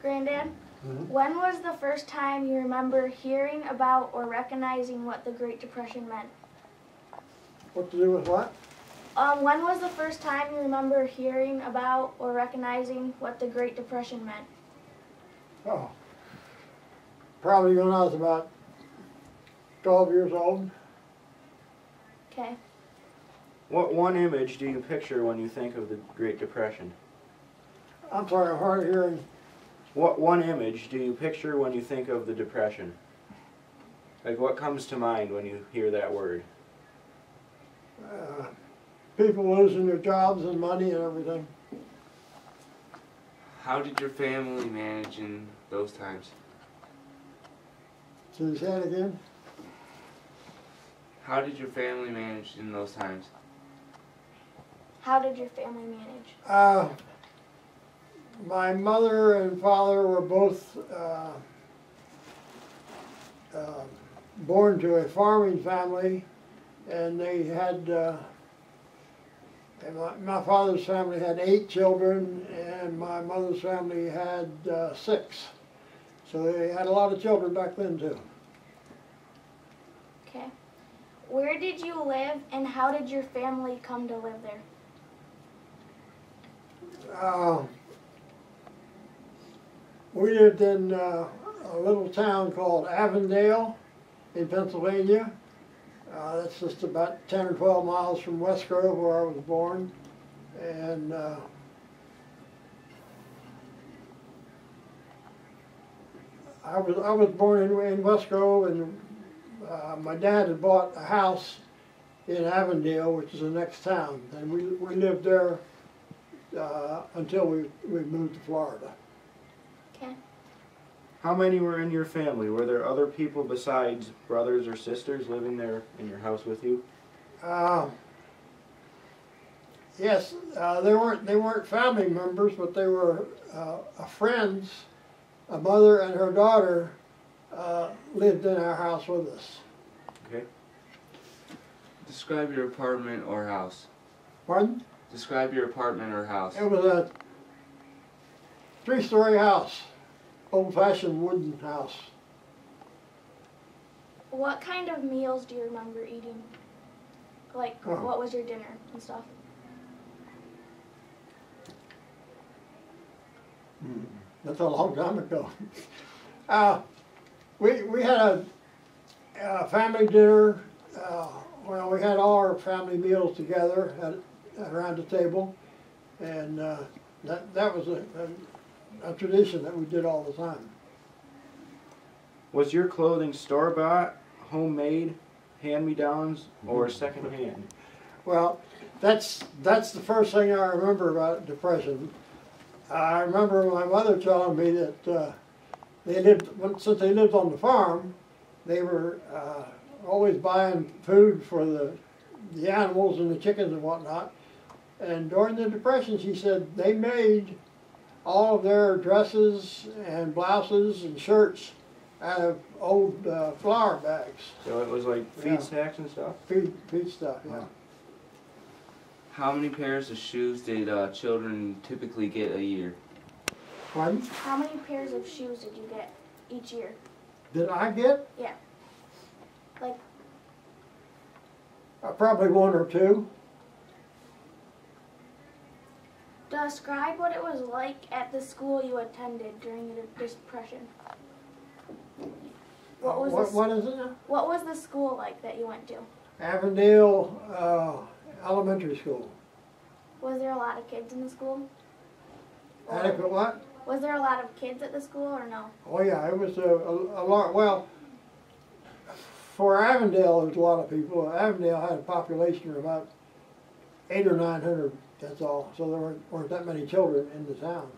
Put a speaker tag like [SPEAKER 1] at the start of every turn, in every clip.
[SPEAKER 1] Granddad, when was the first time you remember hearing about or recognizing what the Great Depression meant?
[SPEAKER 2] What to do with what?
[SPEAKER 1] When was the first time you remember hearing about or recognizing what the Great Depression meant?
[SPEAKER 2] Oh, probably when I was about 12 years old.
[SPEAKER 1] Okay.
[SPEAKER 3] What one image do you picture when you think of the Great Depression?
[SPEAKER 2] I'm sorry, I'm hard of hearing.
[SPEAKER 3] What one image do you picture when you think of the Depression? Like, what comes to mind when you hear that word?
[SPEAKER 2] People losing their jobs and money and everything.
[SPEAKER 4] How did your family manage in those times?
[SPEAKER 2] So you say it again?
[SPEAKER 4] How did your family manage in those times?
[SPEAKER 1] How did your family manage?
[SPEAKER 2] My mother and father were both born to a farming family, and they had, my father's family had 8 children, and my mother's family had 6. So they had a lot of children back then too.
[SPEAKER 1] Okay. Where did you live and how did your family come to live there?
[SPEAKER 2] We lived in a little town called Avondale in Pennsylvania. That's just about 10 or 12 miles from West Grove, where I was born. And I was born in West Grove, and my dad had bought a house in Avondale, which is the next town. And we lived there until we moved to Florida.
[SPEAKER 1] Okay.
[SPEAKER 3] How many were in your family? Were there other people besides brothers or sisters living there in your house with you?
[SPEAKER 2] Yes, they weren't family members, but they were friends. A mother and her daughter lived in our house with us.
[SPEAKER 3] Okay.
[SPEAKER 4] Describe your apartment or house.
[SPEAKER 2] Pardon?
[SPEAKER 4] Describe your apartment or house.
[SPEAKER 2] It was a 3-story house, old-fashioned wooden house.
[SPEAKER 1] What kind of meals do you remember eating? Like, what was your dinner and stuff?
[SPEAKER 2] That's a long time ago. We had a family dinner. Well, we had all our family meals together around the table, and that was a tradition that we did all the time.
[SPEAKER 3] Was your clothing store-bought, homemade, hand-me-downs, or second-hand?
[SPEAKER 2] Well, that's the first thing I remember about Depression. I remember my mother telling me that since they lived on the farm, they were always buying food for the animals and the chickens and whatnot. And during the Depression, she said they made all of their dresses and blouses and shirts out of old flour bags.
[SPEAKER 3] So it was like feed sacks and stuff?
[SPEAKER 2] Feed stuff, yeah.
[SPEAKER 4] How many pairs of shoes did children typically get a year?
[SPEAKER 2] Pardon?
[SPEAKER 1] How many pairs of shoes did you get each year?
[SPEAKER 2] Did I get?
[SPEAKER 1] Yeah. Like,
[SPEAKER 2] Probably 1 or 2.
[SPEAKER 1] describe what it was like at the school you attended during the Depression. What
[SPEAKER 2] is it now?
[SPEAKER 1] What was the school like that you went to?
[SPEAKER 2] Avondale Elementary School.
[SPEAKER 1] Was there a lot of kids in the school?
[SPEAKER 2] Adequate what?
[SPEAKER 1] Was there a lot of kids at the school or no?
[SPEAKER 2] Oh yeah, it was a lot. Well, for Avondale, there was a lot of people. Avondale had a population of about 800 or 900. That's all. So there weren't that many children in the town.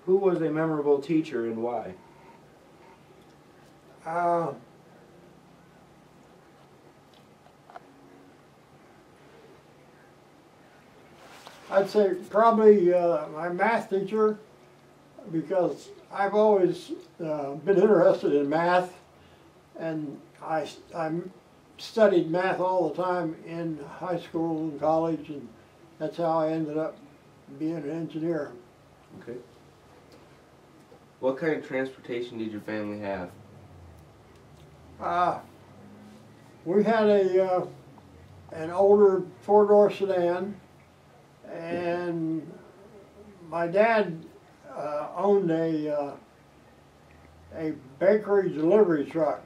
[SPEAKER 3] Who was a memorable teacher and why?
[SPEAKER 2] I'd say probably my math teacher, because I've always been interested in math, and I studied math all the time in high school and college, and that's how I ended up being an engineer.
[SPEAKER 3] Okay.
[SPEAKER 4] What kind of transportation did your family have?
[SPEAKER 2] We had an older four-door sedan, and my dad owned a bakery delivery truck.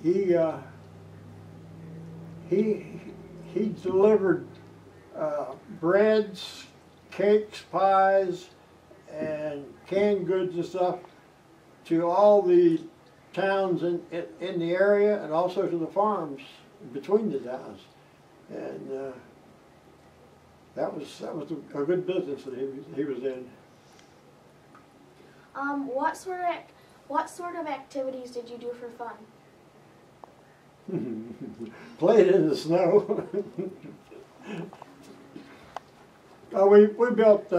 [SPEAKER 2] He delivered breads, cakes, pies, and canned goods and stuff to all the towns in the area, and also to the farms between the towns. And that was a good business that he was in.
[SPEAKER 1] What sort of activities did you do for fun?
[SPEAKER 2] Played in the snow. We built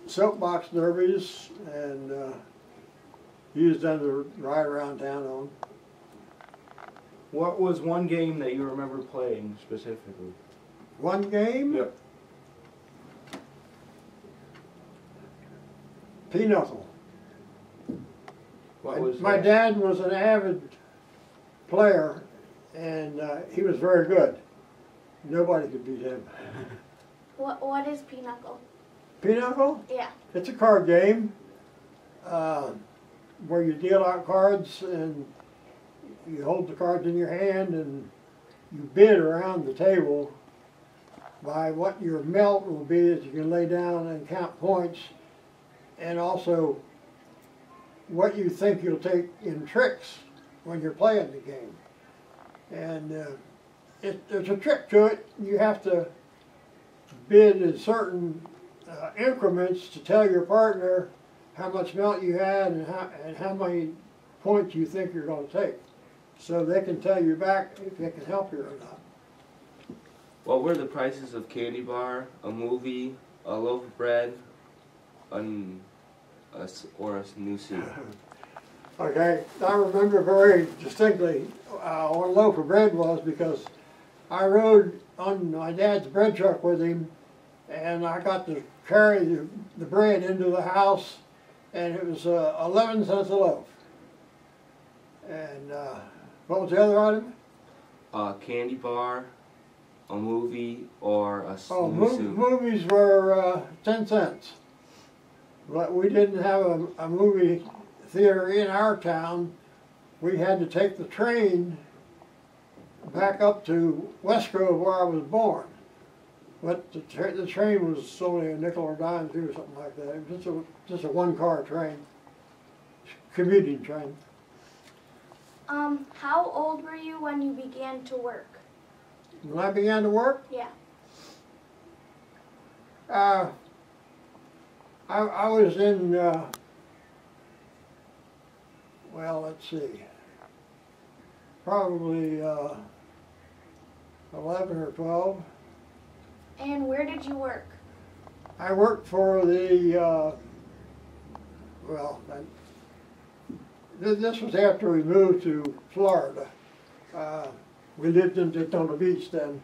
[SPEAKER 2] soapbox derbies and used them to ride around town on.
[SPEAKER 3] What was one game that you remember playing specifically?
[SPEAKER 2] One game?
[SPEAKER 3] Yep.
[SPEAKER 2] Pinochle.
[SPEAKER 3] What was
[SPEAKER 2] My
[SPEAKER 3] that?
[SPEAKER 2] dad was an avid player, and he was very good. Nobody could beat him.
[SPEAKER 1] What is Pinochle?
[SPEAKER 2] Pinochle?
[SPEAKER 1] Yeah.
[SPEAKER 2] It's a card game where you deal out cards and you hold the cards in your hand and you bid around the table by what your melt will be that you can lay down and count points, and also what you think you'll take in tricks when you're playing the game. And there's a trick to it. You have to bid in certain increments to tell your partner how much melt you had and how many points you think you're going to take, so they can tell you back if they can help you or not.
[SPEAKER 4] What were the prices of candy bar, a movie, a loaf of bread, or a new suit?
[SPEAKER 2] Okay, I remember very distinctly what a loaf of bread was, because I rode on my dad's bread truck with him, and I got to carry the bread into the house, and it was 11 cents a loaf. And what was the other item?
[SPEAKER 4] A candy bar, a movie, or a
[SPEAKER 2] Oh,
[SPEAKER 4] new suit?
[SPEAKER 2] movies were 10 cents. But we didn't have a movie theater in our town. We had to take the train back up to West Grove, where I was born. But the train was only a nickel or dime too, or something like that. It was just a one-car train, commuting train.
[SPEAKER 1] How old were you when you began to work?
[SPEAKER 2] When I began to work,
[SPEAKER 1] Yeah.
[SPEAKER 2] I was in, well, let's see, probably 11 or 12.
[SPEAKER 1] And where did you work?
[SPEAKER 2] I worked for the, this was after we moved to Florida. We lived in Daytona Beach then,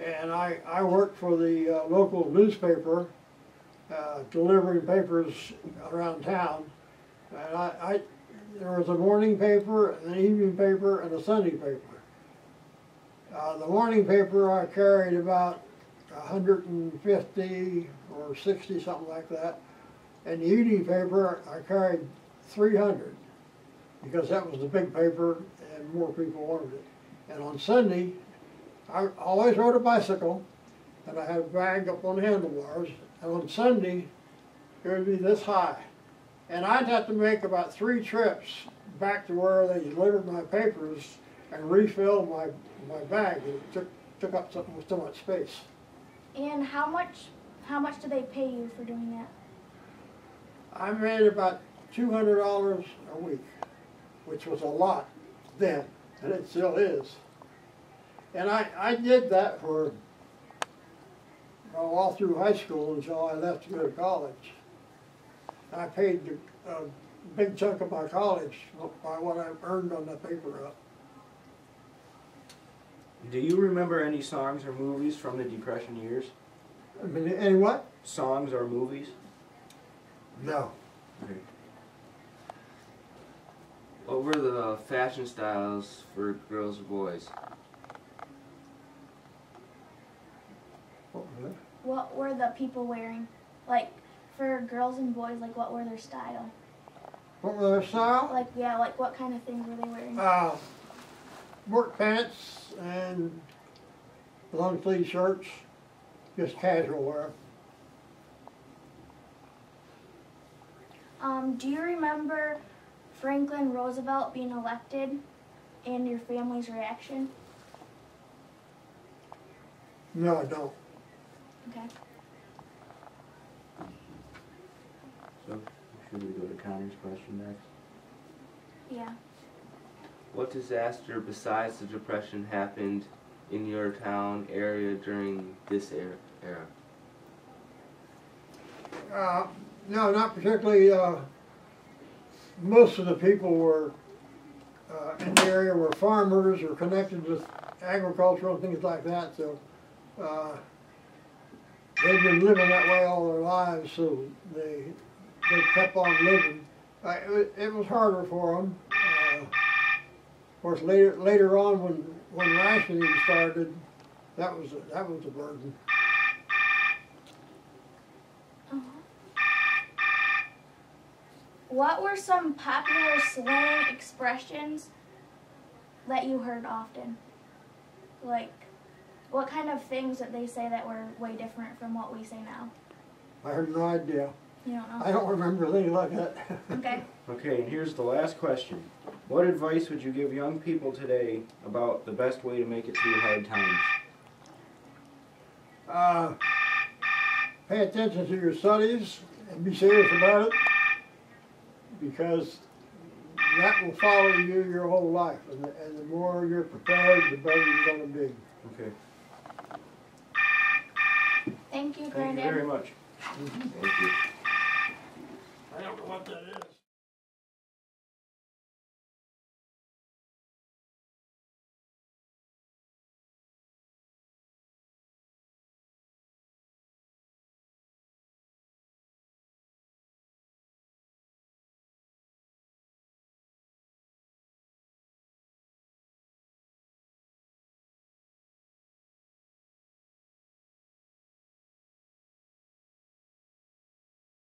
[SPEAKER 2] and I worked for the local newspaper, delivering papers around town. And there was a morning paper, an evening paper, and a Sunday paper. The morning paper I carried about 150 or 60, something like that. And the evening paper I carried 300, because that was the big paper and more people wanted it. And on Sunday, I always rode a bicycle, and I had a bag up on handlebars, and on Sunday, it would be this high. And I'd have to make about 3 trips back to where they delivered my papers and refill my bag. It took up so much space.
[SPEAKER 1] And how much did they pay you for doing that?
[SPEAKER 2] I made about $200 a week, which was a lot then, and it still is. And I did that for all through high school until I left to go to college. I paid a big chunk of my college by what I earned on the paper route.
[SPEAKER 3] Do you remember any songs or movies from the Depression years?
[SPEAKER 2] I mean, any what?
[SPEAKER 3] Songs or movies?
[SPEAKER 2] No.
[SPEAKER 3] Okay.
[SPEAKER 4] What were the fashion styles for girls and boys?
[SPEAKER 2] What was that?
[SPEAKER 1] What were the people wearing? Like, for girls and boys, like, what were their style?
[SPEAKER 2] What was their style?
[SPEAKER 1] Like, yeah, like, what kind of things were they wearing?
[SPEAKER 2] Work pants and long sleeve shirts, just casual wear.
[SPEAKER 1] Do you remember Franklin Roosevelt being elected and your family's reaction?
[SPEAKER 2] No, I don't.
[SPEAKER 1] Okay.
[SPEAKER 3] So, should we go to Connor's question next?
[SPEAKER 1] Yeah.
[SPEAKER 4] What disaster besides the Depression happened in your town area during this era?
[SPEAKER 2] No, not particularly. Most of the people were in the area were farmers or connected with agriculture and things like that. So they've been living that way all their lives. So they kept on living. It was harder for them. Of course, later on when rationing started, that was a burden.
[SPEAKER 1] What were some popular slang expressions that you heard often? Like, what kind of things did they say that were way different from what we say now?
[SPEAKER 2] I have no idea.
[SPEAKER 1] You don't know?
[SPEAKER 2] I don't remember anything like that.
[SPEAKER 1] Okay.
[SPEAKER 3] Okay, and here's the last question. What advice would you give young people today about the best way to make it through hard times?
[SPEAKER 2] Pay attention to your studies and be serious about it, because that will follow you your whole life. And the more you're prepared, the better you're going to be.
[SPEAKER 3] Okay.
[SPEAKER 1] Thank you,
[SPEAKER 3] Thank
[SPEAKER 1] Brandon.
[SPEAKER 3] you very much.
[SPEAKER 4] Thank you.
[SPEAKER 2] I don't know what that is.